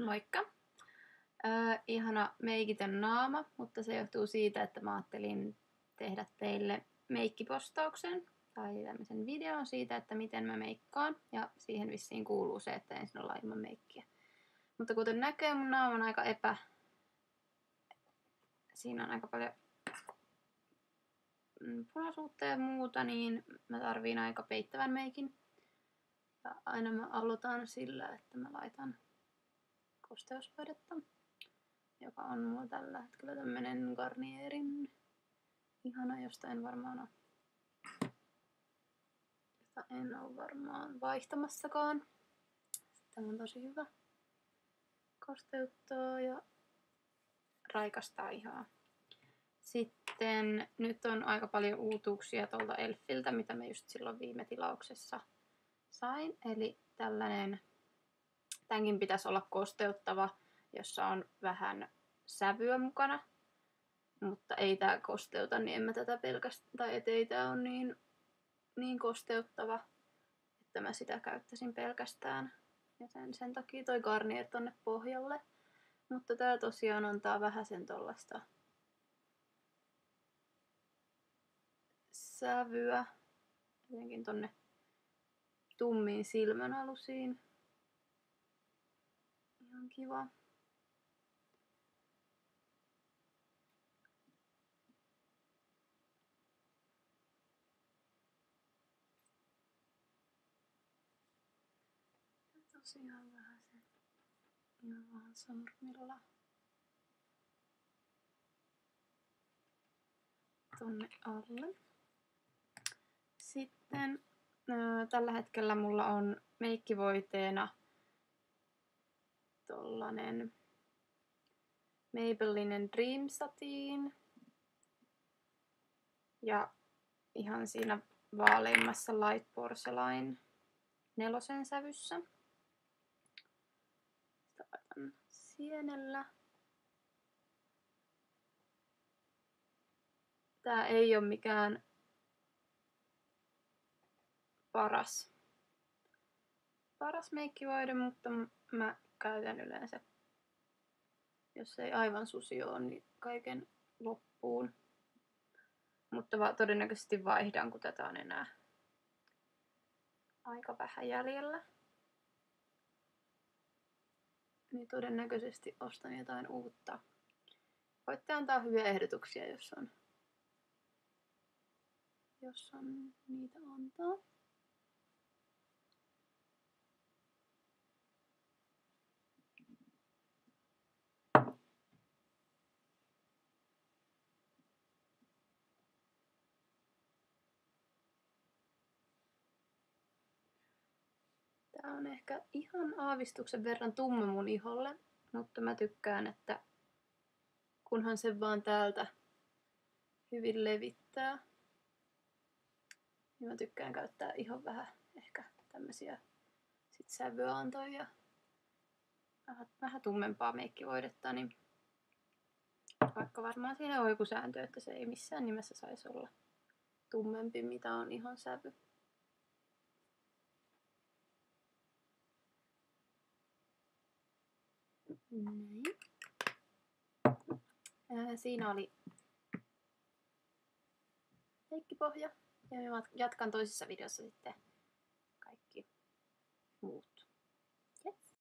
Moikka! Ihana meikitön naama, mutta se johtuu siitä, että mä ajattelin tehdä teille meikkipostauksen tai tämmöisen videon siitä, että miten mä meikkaan. Ja siihen vissiin kuuluu se, että ensin ollaan ilman meikkiä. Mutta kuten näkee, mun naama on aika Siinä on aika paljon punaisuutta ja muuta, niin mä tarviin aika peittävän meikin. Ja aina mä aloitan sillä, että mä laitan kosteusvoidetta, joka on mulla tällä hetkellä tämmönen Garnierin ihana, josta en ole varmaan vaihtamassakaan. Tämä on tosi hyvä. Kosteuttaa ja raikastaa ihoa. Sitten nyt on aika paljon uutuuksia tuolta Elfiltä, mitä mä just silloin viime tilauksessa sain. Eli tämänkin pitäisi olla kosteuttava, jossa on vähän sävyä mukana. Mutta ei tää kosteuta, niin en mä tätä pelkästään, tai ei tää on niin kosteuttava, että mä sitä käyttäisin pelkästään. Joten sen takia toi Garnier tonne pohjalle. Mutta tää tosiaan antaa vähän sen tollasta sävyä. Jotenkin tonne tummiin silmänalusiin. Ihan kiva. Tosiaan vähän sen ihan vaan sormilla tonne alle. Sitten tällä hetkellä mulla on meikkivoiteena tollanen Maybellinen Dream Satin. Ja ihan siinä vaaleimmassa Light Porcelain 4 sävyssä. Sitä laitan sienellä. Tää ei ole mikään paras meikkivoide, mutta mä käytän yleensä, jos ei aivan susi ole, niin kaiken loppuun. Mutta todennäköisesti vaihdan, kun tätä on enää aika vähän jäljellä. Niin todennäköisesti ostan jotain uutta. Voitte antaa hyviä ehdotuksia, jos on niitä antaa. Tää on ehkä ihan aavistuksen verran tumma mun iholle, mutta mä tykkään, että kunhan sen vaan täältä hyvin levittää. Niin mä tykkään käyttää ihan vähän ehkä tämmösiä sävyantoja ja vähän tummempaa meikkivoidetta, niin vaikka varmaan siinä on joku sääntö, että se ei missään nimessä saisi olla tummempi, mitä on ihon sävy. Näin. Siinä oli meikkipohja ja mä jatkan toisessa videossa sitten kaikki muut.